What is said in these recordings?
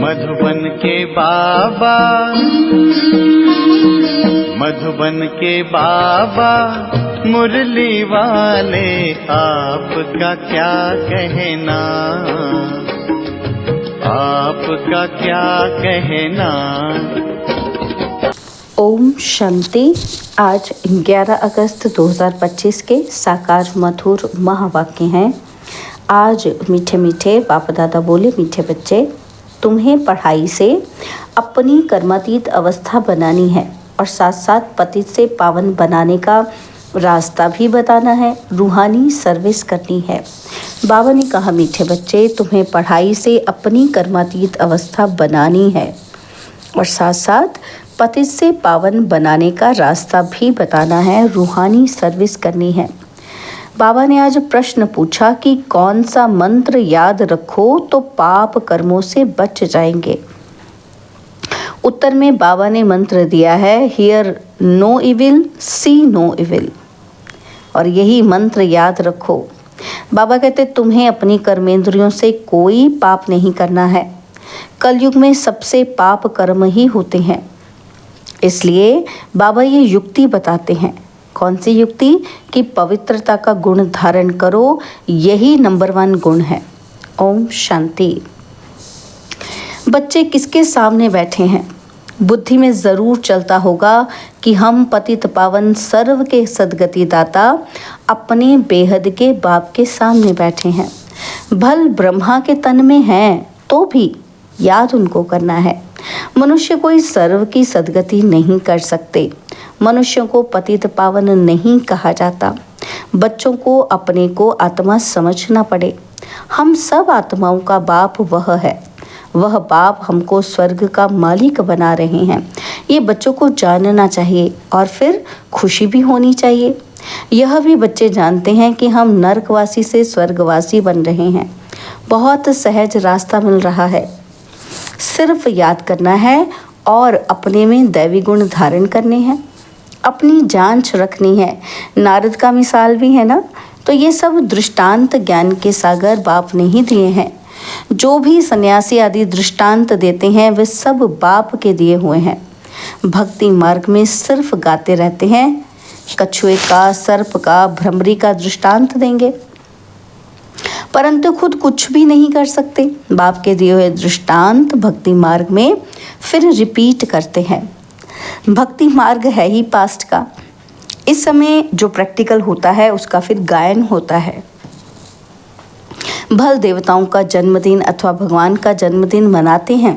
मधुबन के बाबा, मधुबन के बाबा मुरली वाले, आपका क्या कहना, आपका क्या कहना। ओम शांति। आज 11 अगस्त 2025 के साकार मधुर महावाक्य हैं। आज मीठे मीठे बाप दादा बोले, मीठे बच्चे, तुम्हें पढ़ाई से अपनी कर्मातीत अवस्था बनानी है और साथ साथ पतित से पावन बनाने का रास्ता भी बताना है, रूहानी सर्विस करनी है। बाबा ने कहा, मीठे बच्चे, तुम्हें पढ़ाई से अपनी कर्मातीत अवस्था बनानी है और साथ साथ पतित से पावन बनाने का रास्ता भी बताना है, रूहानी सर्विस करनी है। बाबा ने आज प्रश्न पूछा कि कौन सा मंत्र याद रखो तो पाप कर्मों से बच जाएंगे। उत्तर में बाबा ने मंत्र दिया है, hear no evil, see no evil, और यही मंत्र याद रखो। बाबा कहते, तुम्हें अपनी कर्मेंद्रियों से कोई पाप नहीं करना है। कलयुग में सबसे पाप कर्म ही होते हैं। इसलिए बाबा ये युक्ति बताते हैं। कौन सी युक्ति? कि पवित्रता का गुण धारण करो, यही नंबर 1 गुण है। ओम शांति। बच्चे किसके सामने बैठे हैं? बुद्धि में जरूर चलता होगा कि हम पतित पावन सर्व के सदगति दाता अपने बेहद के बाप के सामने बैठे हैं। भल ब्रह्मा के तन में हैं तो भी याद उनको करना है। मनुष्य कोई सर्व की सदगति नहीं कर सकते। मनुष्यों को पतित पावन नहीं कहा जाता। बच्चों को अपने को आत्मा समझना पड़े। हम सब आत्माओं का बाप वह है। वह बाप हमको स्वर्ग का मालिक बना रहे हैं। ये बच्चों को जानना चाहिए और फिर खुशी भी होनी चाहिए। यह भी बच्चे जानते हैं कि हम नरकवासी से स्वर्गवासी बन रहे हैं। बहुत सहज रास्ता मिल रहा है। सिर्फ याद करना है और अपने में दैवी गुण धारण करने हैं। अपनी जांच रखनी है। नारद का मिसाल भी है ना। तो ये सब दृष्टांत ज्ञान के सागर बाप ने ही दिए हैं। जो भी सन्यासी आदि दृष्टांत देते हैं वे सब बाप के दिए हुए हैं। भक्ति मार्ग में सिर्फ गाते रहते हैं। कछुए का, सर्प का, भ्रमरी का दृष्टांत देंगे, परंतु खुद कुछ भी नहीं कर सकते। बाप के दिए हुए दृष्टांत भक्ति मार्ग में फिर रिपीट करते हैं। भक्ति मार्ग है ही पास्ट का। इस समय जो प्रैक्टिकल होता है उसका फिर गायन होता है। भल देवताओं का जन्मदिन अथवा भगवान का जन्मदिन मनाते हैं,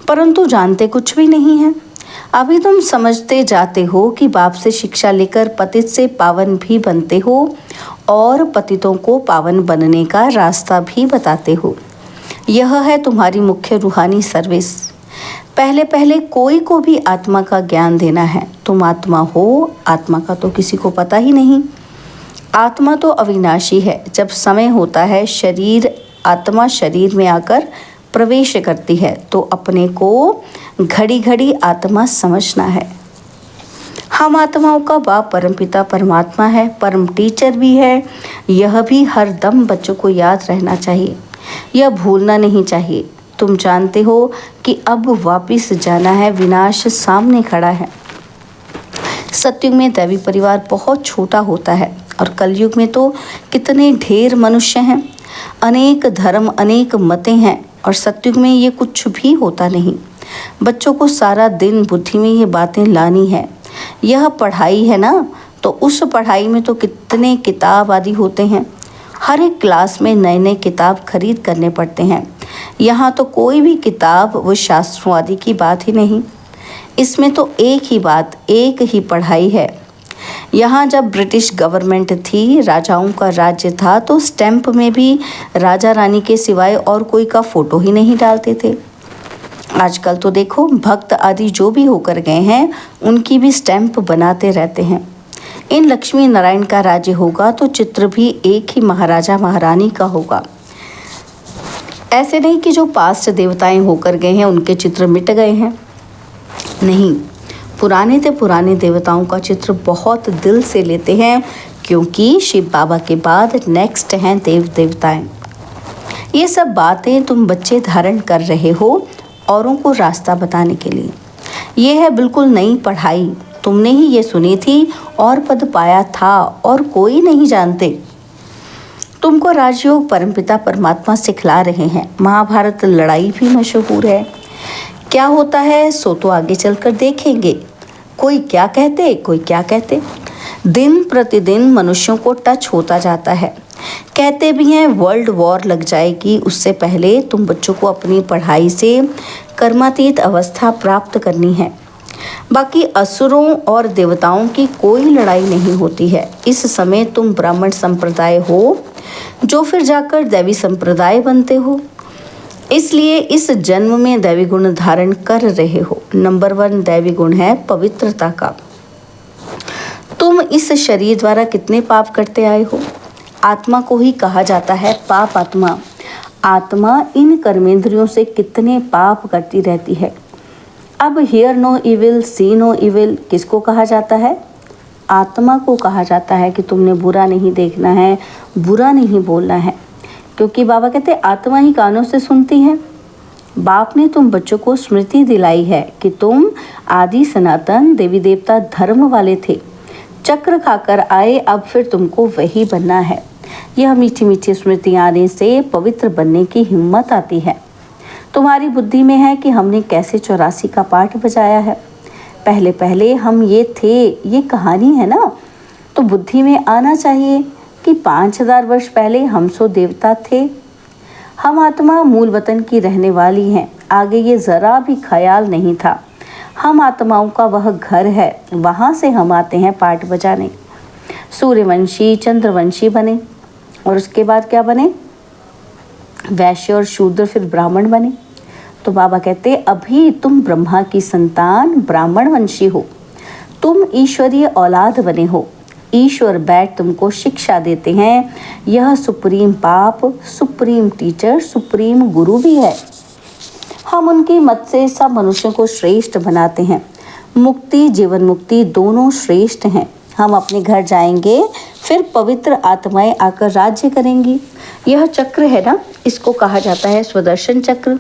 परंतु जानते कुछ भी नहीं है। अभी तुम समझते जाते हो कि बाप से शिक्षा लेकर पतित से पावन भी बनते हो और पतितों को पावन बनने का रास्ता भी बताते हो। यह है तुम्हारी मुख्य रूहानी सर्विस। पहले पहले कोई को भी आत्मा का ज्ञान देना है। तुम आत्मा हो, आत्मा का तो किसी को पता ही नहीं। आत्मा तो अविनाशी है। जब समय होता है आत्मा शरीर में आकर प्रवेश करती है तो अपने को घड़ी घड़ी आत्मा समझना है। हम आत्माओं का बाप परमपिता परमात्मा है, परम टीचर भी है। यह भी हर दम बच्चों को याद रहना चाहिए। यह भूलना नहीं चाहिए। तुम जानते हो कि अब वापिस जाना है। विनाश सामने खड़ा है। सतयुग में दैवी परिवार बहुत छोटा होता है और कलयुग में तो कितने ढेर मनुष्य हैं। अनेक धर्म, अनेक मतें हैं और सतयुग में ये कुछ भी होता नहीं। बच्चों को सारा दिन बुद्धि में ये बातें लानी है। यह पढ़ाई है ना, तो उस पढ़ाई में तो कितने किताब आदि होते हैं। हर एक क्लास में नए नए किताब खरीद करने पड़ते हैं। यहाँ तो कोई भी किताब व शास्त्रों आदि की बात ही नहीं। इसमें तो एक ही बात, एक ही पढ़ाई है। यहाँ जब ब्रिटिश गवर्नमेंट थी, राजाओं का राज्य था, तो स्टैंप में भी राजा रानी के सिवाय और कोई का फोटो ही नहीं डालते थे। आजकल तो देखो, भक्त आदि जो भी होकर गए हैं उनकी भी स्टैंप बनाते रहते हैं। इन लक्ष्मी नारायण का राज्य होगा तो चित्र भी एक ही महाराजा महारानी का होगा। ऐसे नहीं कि जो पास्ट देवताएं होकर गए हैं उनके चित्र मिट गए हैं। नहीं, पुराने से पुराने देवताओं का चित्र बहुत दिल से लेते हैं, क्योंकि शिव बाबा के बाद नेक्स्ट हैं देव देवताएं। ये सब बातें तुम बच्चे धारण कर रहे हो औरों को रास्ता बताने के लिए। ये है बिल्कुल नई पढ़ाई, तुमने ही ये सुनी थी और पद पाया था और कोई नहीं जानते। तुमको राजयोग परमपिता परमात्मा सिखला रहे हैं। महाभारत लड़ाई भी मशहूर है। क्या होता है सो तो आगे चलकर देखेंगे। कोई क्या कहते, कोई क्या कहते। दिन प्रतिदिन मनुष्यों को टच होता जाता है। कहते भी हैं वर्ल्ड वॉर लग जाएगी, उससे पहले तुम बच्चों को अपनी पढ़ाई से कर्मातीत अवस्था प्राप्त करनी है। बाकी असुरों और देवताओं की कोई लड़ाई नहीं होती है। इस समय तुम ब्राह्मण संप्रदाय हो, जो फिर जाकर दैवी संप्रदाय बनते हो। इसलिए इस जन्म में दैवी गुण धारण कर रहे हो। नंबर 1 दैवी गुण है पवित्रता का। तुम इस शरीर द्वारा कितने पाप करते आए हो। आत्मा को ही कहा जाता है पाप आत्मा। आत्मा इन कर्मेंद्रियों से कितने पाप करती रहती है। अब hear no evil, see no evil किसको कहा जाता है? आत्मा को कहा जाता है कि तुमने बुरा नहीं देखना है, बुरा नहीं बोलना है। क्योंकि बाबा कहते आत्मा ही कानों से सुनती है। बाप ने तुम बच्चों को स्मृति दिलाई है कि तुम आदि सनातन देवी देवता धर्म वाले थे। चक्र खाकर आए, अब फिर तुमको वही बनना है। यह मीठी मीठी स्मृतियाँ आने से पवित्र बनने की हिम्मत आती है। तुम्हारी बुद्धि में है कि हमने कैसे 84 का पाठ बजाया है। पहले पहले हम ये थे, ये कहानी है ना। तो बुद्धि में आना चाहिए कि 5000 वर्ष पहले हम सो देवता थे। हम आत्मा मूल वतन की रहने वाली हैं। आगे ये ज़रा भी ख्याल नहीं था। हम आत्माओं का वह घर है, वहाँ से हम आते हैं पाठ बजाने। सूर्यवंशी चंद्रवंशी बने और उसके बाद क्या बने? वैश्य और शूद्र, फिर ब्राह्मण बने। तो बाबा कहते अभी तुम ब्रह्मा की संतान ब्राह्मण वंशी हो। तुम ईश्वरीय औलाद बने हो। ईश्वर बैठ तुमको शिक्षा देते हैं। यह सुप्रीम पाप, सुप्रीम टीचर, सुप्रीम गुरु भी है। हम उनकी मत से सब मनुष्यों को श्रेष्ठ बनाते हैं। मुक्ति जीवन मुक्ति दोनों श्रेष्ठ हैं। हम अपने घर जाएंगे, फिर पवित्र आत्माएं आकर राज्य करेंगी। यह चक्र है ना, इसको कहा जाता है स्वदर्शन चक्र।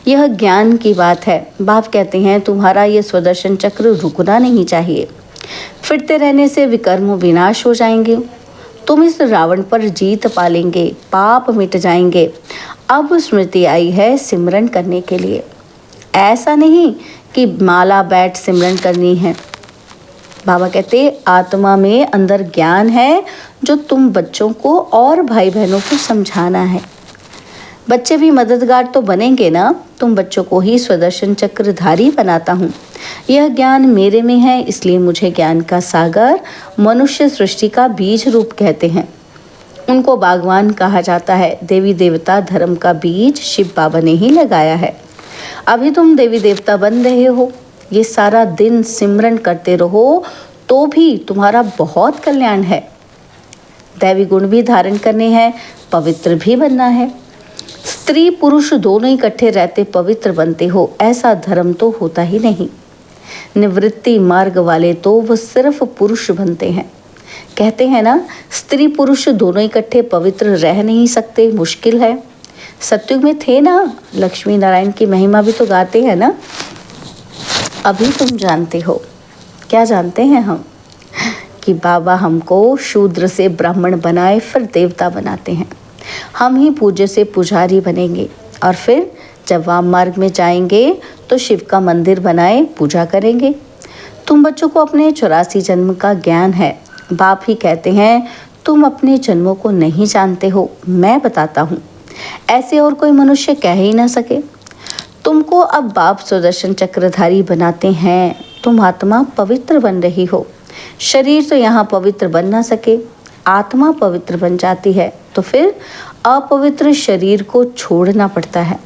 यह ज्ञान की बात है। बाप कहते हैं तुम्हारा यह स्वदर्शन चक्र रुकना नहीं चाहिए। फिरते रहने से विकर्म विनाश हो जाएंगे। तुम इस रावण पर जीत पालेंगे, पाप मिट जाएंगे। अब स्मृति आई है सिमरन करने के लिए। ऐसा नहीं कि माला बैठ सिमरन करनी है। बाबा कहते आत्मा में अंदर ज्ञान है जो तुम बच्चों को और भाई बहनों को समझाना है। बच्चे भी मददगार तो बनेंगे ना। तुम बच्चों को ही स्वदर्शन चक्रधारी बनाता हूँ। यह ज्ञान मेरे में है, इसलिए मुझे ज्ञान का सागर मनुष्य सृष्टि का बीज रूप कहते हैं। उनको बागवान कहा जाता है। देवी देवता धर्म का बीज शिव बाबा ने ही लगाया है। अभी तुम देवी देवता बन रहे हो। ये सारा दिन सिमरन करते रहो तो भी तुम्हारा बहुत कल्याण है। दैवी गुण भी धारण करने हैं, पवित्र भी बनना है। स्त्री पुरुष दोनों इकट्ठे रहते पवित्र बनते हो, ऐसा धर्म तो होता ही नहीं। निवृत्ति मार्ग वाले तो वो सिर्फ पुरुष बनते हैं। कहते हैं ना स्त्री पुरुष दोनों इकट्ठे पवित्र रह नहीं सकते, मुश्किल है। सतयुग में थे ना, लक्ष्मी नारायण की महिमा भी तो गाते हैं ना। अभी तुम जानते हो, क्या जानते हैं हम? कि बाबा हमको शूद्र से ब्राह्मण बनाए, फिर देवता बनाते हैं। हम ही पूज्य से पुजारी बनेंगे और फिर जब वाम मार्ग में जाएंगे तो शिव का मंदिर बनाए पूजा करेंगे। तुम बच्चों को अपने 84 जन्म का ज्ञान है। बाप ही कहते हैं तुम अपने जन्मों को नहीं जानते हो, मैं बताता हूँ। ऐसे और कोई मनुष्य कह ही ना सके। तुमको अब बाप सुदर्शन चक्रधारी बनाते हैं। तुम आत्मा पवित्र बन रही हो। शरीर तो यहाँ पवित्र बन ना सके, आत्मा पवित्र बन जाती है तो फिर अपवित्र शरीर को छोड़ना पड़ता है।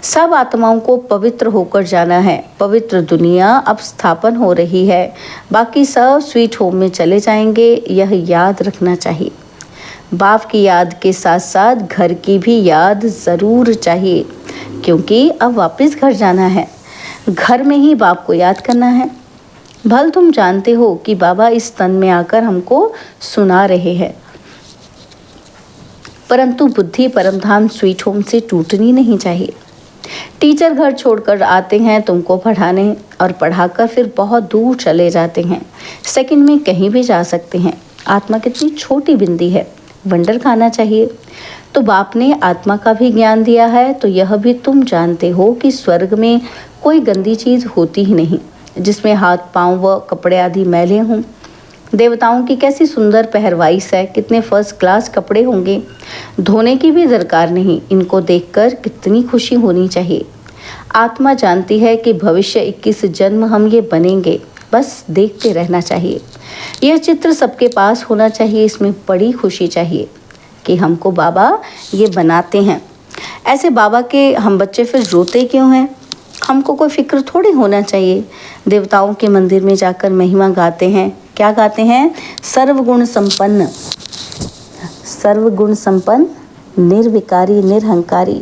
सब आत्माओं को पवित्र होकर जाना है। पवित्र दुनिया अब स्थापन हो रही है, बाकी सब स्वीट होम में चले जाएंगे, यह याद रखना चाहिए। बाप की याद के साथ साथ घर की भी याद ज़रूर चाहिए, क्योंकि अब वापस घर जाना है। घर में ही बाप को याद करना है। भल तुम जानते हो कि बाबा इस तन में आकर हमको सुना रहे हैं। परंतु बुद्धि परमधाम स्वीट होम से टूटनी नहीं चाहिए। टीचर घर छोड़कर आते हैं तुमको पढ़ाने और पढ़ाकर फिर बहुत दूर चले जाते हैं। सेकंड में कहीं भी जा सकते हैं। आत्मा कितनी छोटी बिंदी है, वंडर खाना चाहिए। तो बाप ने आत्मा का भी ज्ञान दिया है, तो यह भी तुम जानते हो कि स्वर्ग में कोई गंदी चीज होती ही नहीं जिसमें हाथ पांव व कपड़े आदि मैले हों। देवताओं की कैसी सुंदर पहरवाइश है, कितने फर्स्ट क्लास कपड़े होंगे, धोने की भी दरकार नहीं। इनको देखकर कितनी खुशी होनी चाहिए। आत्मा जानती है कि भविष्य 21 जन्म हम ये बनेंगे, बस देखते रहना चाहिए। यह चित्र सबके पास होना चाहिए। इसमें बड़ी खुशी चाहिए कि हमको बाबा ये बनाते हैं। ऐसे बाबा के हम बच्चे फिर रोते क्यों हैं? हमको कोई फिक्र थोड़ी होना चाहिए। देवताओं के मंदिर में जाकर महिमा गाते हैं। क्या गाते हैं? सर्वगुण संपन्न, सर्वगुण संपन्न, निर्विकारी, निरहंकारी,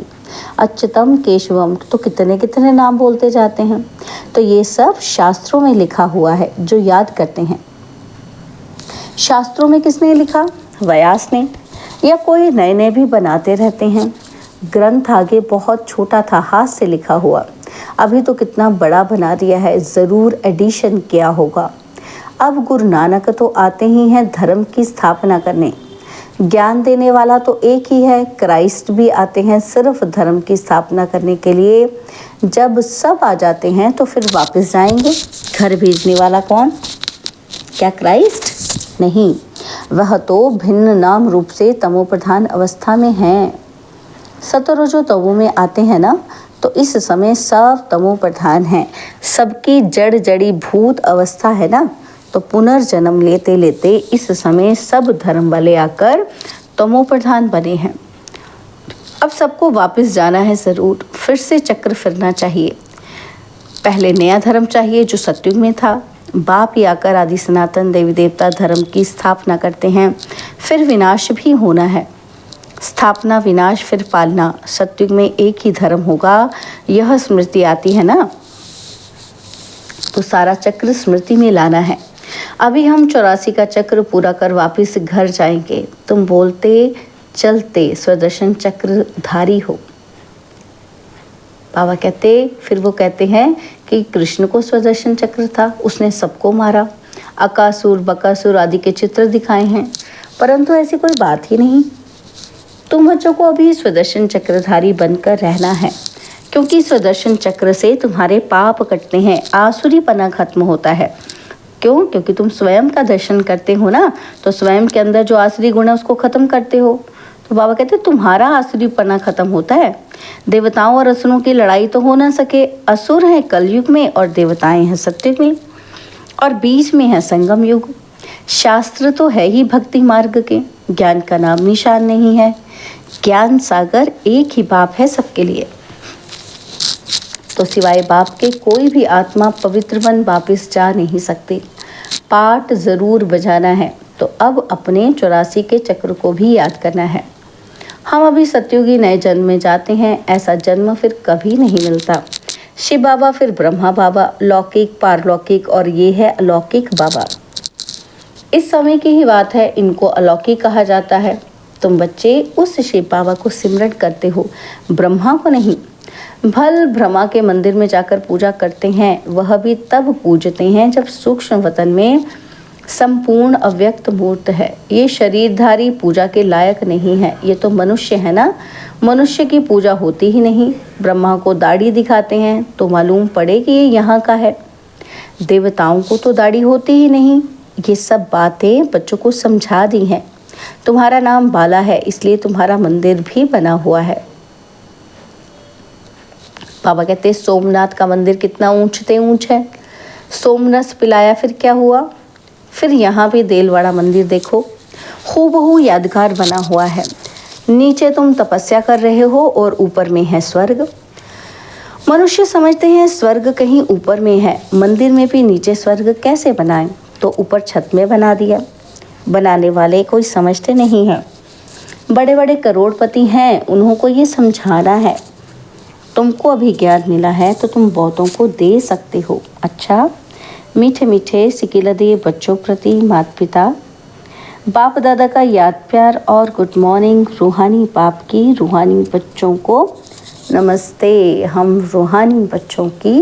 अच्युतम केशवम, तो कितने कितने नाम बोलते जाते हैं। तो ये सब शास्त्रों में लिखा हुआ है, जो याद करते हैं। शास्त्रों में किसने लिखा? व्यास ने, या कोई नए नए भी बनाते रहते हैं। ग्रंथ आगे बहुत छोटा था, हाथ से लिखा हुआ, अभी तो कितना बड़ा बना दिया है, ज़रूर एडिशन किया होगा। अब गुरु नानक तो आते ही हैं धर्म की स्थापना करने। ज्ञान देने वाला तो एक ही है, क्राइस्ट भी आते हैं सिर्फ धर्म की स्थापना करने के लिए। जब सब आ जाते हैं तो फिर वापस जाएंगे। घर भेजने वाला कौन? क्या क्राइस्ट? नहीं, वह तो भिन्न नाम रूप से तमो प्रधान अवस्था में हैं। सतरजो तमो में आते हैं ना, तो इस समय सब तमो प्रधान हैं। सबकी जड़ जड़ी भूत अवस्था है ना, तो पुनर्जन्म लेते लेते इस समय सब धर्म वाले आकर तमो प्रधान बने हैं। अब सबको वापस जाना है ज़रूर, फिर से चक्र फिरना चाहिए। पहले नया धर्म चाहिए जो सतयुग में था। बाप ही आकर आदि सनातन देवी देवता धर्म की स्थापना करते हैं। फिर विनाश भी होना है। स्थापना, विनाश, फिर पालना। सतयुग में एक ही धर्म होगा, यह स्मृति आती है ना, तो सारा चक्र स्मृति में लाना है। अभी हम 84 का चक्र पूरा कर वापस घर जाएंगे। तुम बोलते चलते स्वदर्शन चक्रधारी हो। बाबा कहते, फिर वो कहते हैं कि कृष्ण को स्वदर्शन चक्र था, उसने सबको मारा। अकासुर, बकासुर आदि के चित्र दिखाए हैं, परंतु ऐसी कोई बात ही नहीं। तुम बच्चों को अभी स्वदर्शन चक्रधारी बनकर रहना है, क्योंकि स्वदर्शन चक्र से तुम्हारे पाप कटते हैं, आसुरीपना खत्म होता है। क्यों? क्योंकि तुम स्वयं का दर्शन करते हो ना, तो स्वयं के अंदर जो आसुरी गुण है उसको खत्म करते हो। तो बाबा कहते हैं तुम्हारा आसुरीपना खत्म होता है। देवताओं और असुरों की लड़ाई तो हो ना सके। असुर हैं कलयुग में और देवताएं हैं सतयुग में, और बीच में है संगम युग। शास्त्र तो है ही भक्ति मार्ग के, ज्ञान का नाम निशान नहीं है। ज्ञान सागर एक ही बाप है सबके लिए। तो सिवाय बाप के कोई भी आत्मा पवित्र बन वापिस जा नहीं सकती। पाठ ज़रूर बजाना है। तो अब अपने 84 के चक्र को भी याद करना है। हम अभी सतयुगी नए जन्म में जाते हैं। ऐसा जन्म फिर कभी नहीं मिलता। शिव बाबा, फिर ब्रह्मा बाबा, लौकिक, पारलौकिक, और ये है अलौकिक बाबा। इस समय की ही बात है, इनको अलौकिक कहा जाता है। तुम बच्चे उस शिव बाबा को सिमरण करते हो, ब्रह्मा को नहीं। भल ब्रह्मा के मंदिर में जाकर पूजा करते हैं, वह भी तब पूजते हैं जब सूक्ष्म वतन में संपूर्ण अव्यक्त मूर्त है। ये शरीरधारी पूजा के लायक नहीं है, ये तो मनुष्य है ना, मनुष्य की पूजा होती ही नहीं। ब्रह्मा को दाढ़ी दिखाते हैं तो मालूम पड़े कि ये यहाँ का है। देवताओं को तो दाढ़ी होती ही नहीं। ये सब बातें बच्चों को समझा दी हैं। तुम्हारा नाम बाला है, इसलिए तुम्हारा मंदिर भी बना हुआ है। बाबा कहते सोमनाथ का मंदिर कितना ऊंचते ऊंच है। सोमरस पिलाया, फिर क्या हुआ? फिर यहाँ भी देलवाड़ा मंदिर देखो, हूबहू यादगार बना हुआ है। नीचे तुम तपस्या कर रहे हो और ऊपर में है स्वर्ग। मनुष्य समझते हैं स्वर्ग कहीं ऊपर में है। मंदिर में भी नीचे स्वर्ग कैसे बनाएं? तो ऊपर छत में बना दिया। बनाने वाले कोई समझते नहीं हैं। बड़े बड़े करोड़पति हैं, उन्हों को ये समझाना है। तुमको अभी ज्ञान मिला है तो तुम बहुतों को दे सकते हो। अच्छा, मीठे मीठे सिकिलदे बच्चों प्रति माता पिता, बाप दादा का याद प्यार और गुड मॉर्निंग। रूहानी बाप की रूहानी बच्चों को नमस्ते। हम रूहानी बच्चों की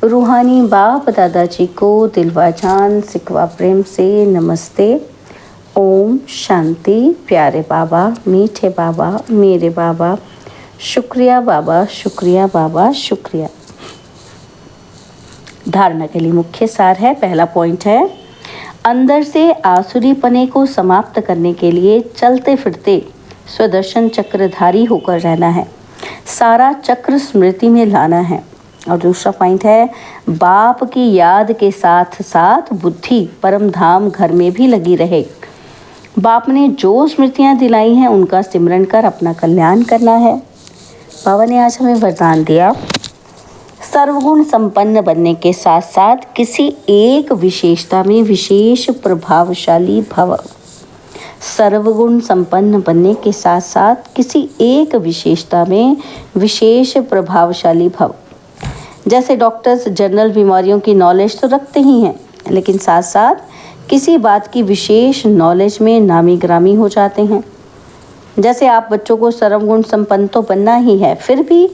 रूहानी बाप दादाजी को दिलवा जान सिकवा प्रेम से नमस्ते। ओम शांति। प्यारे बाबा, मीठे बाबा, मेरे बाबा, शुक्रिया बाबा, शुक्रिया बाबा, शुक्रिया। धारणा के लिए मुख्य सार है। पहला पॉइंट है, अंदर से आसुरी पने को समाप्त करने के लिए चलते फिरते स्वदर्शन चक्रधारी होकर रहना है, सारा चक्र स्मृति में लाना है। और दूसरा पॉइंट है, बाप की याद के साथ साथ बुद्धि परम धाम घर में भी लगी रहे। बाप ने जो स्मृतियां दिलाई हैं उनका सिमरन कर अपना कल्याण करना है। बाबा ने आज हमें वरदान दिया, सर्वगुण संपन्न बनने के साथ साथ किसी एक विशेषता में विशेष प्रभावशाली भव। सर्वगुण संपन्न बनने के साथ साथ किसी एक विशेषता में विशेष प्रभावशाली भव। जैसे डॉक्टर्स जनरल बीमारियों की नॉलेज तो रखते ही हैं, लेकिन साथ साथ किसी बात की विशेष नॉलेज में नामी ग्रामी हो जाते हैं। जैसे आप बच्चों को सर्वगुण संपन्न तो बनना ही है, फिर भी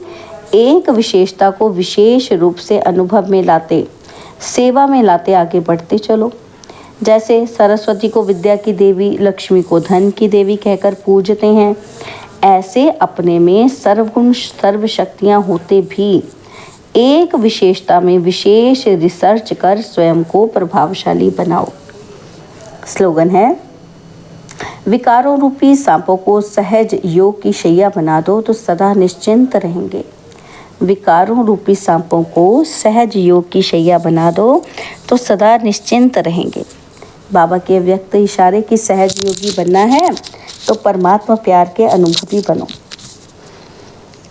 एक विशेषता को विशेष रूप से अनुभव में लाते, सेवा में लाते आगे बढ़ते चलो। जैसे सरस्वती को विद्या की देवी, लक्ष्मी को धन की देवी कहकर पूजते हैं, ऐसे अपने में सर्वगुण सर्व शक्तियाँ होते भी एक विशेषता में विशेष रिसर्च कर स्वयं को प्रभावशाली बनाओ। स्लोगन है, विकारों रूपी सांपों को सहज योग की शैया बना दो तो सदा निश्चिंत रहेंगे। विकारों रूपी सांपों को सहज योग की शैया बना दो तो सदा निश्चिंत रहेंगे। बाबा के व्यक्त इशारे की सहज योगी बनना है तो परमात्मा प्यार के अनुभवी बनो।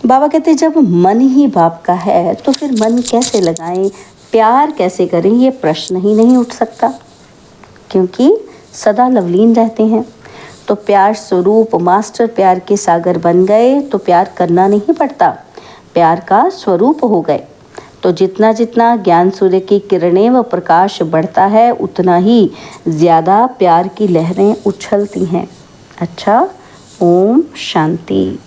बाबा कहते जब मन ही बाप का है तो फिर मन कैसे लगाएं, प्यार कैसे करें, ये प्रश्न ही नहीं उठ सकता, क्योंकि सदा लवलीन रहते हैं। तो प्यार स्वरूप मास्टर प्यार के सागर बन गए तो प्यार करना नहीं पड़ता, प्यार का स्वरूप हो गए। तो जितना जितना ज्ञान सूर्य की किरणें व प्रकाश बढ़ता है उतना ही ज़्यादा प्यार की लहरें उछलती हैं। अच्छा, ओम शांति।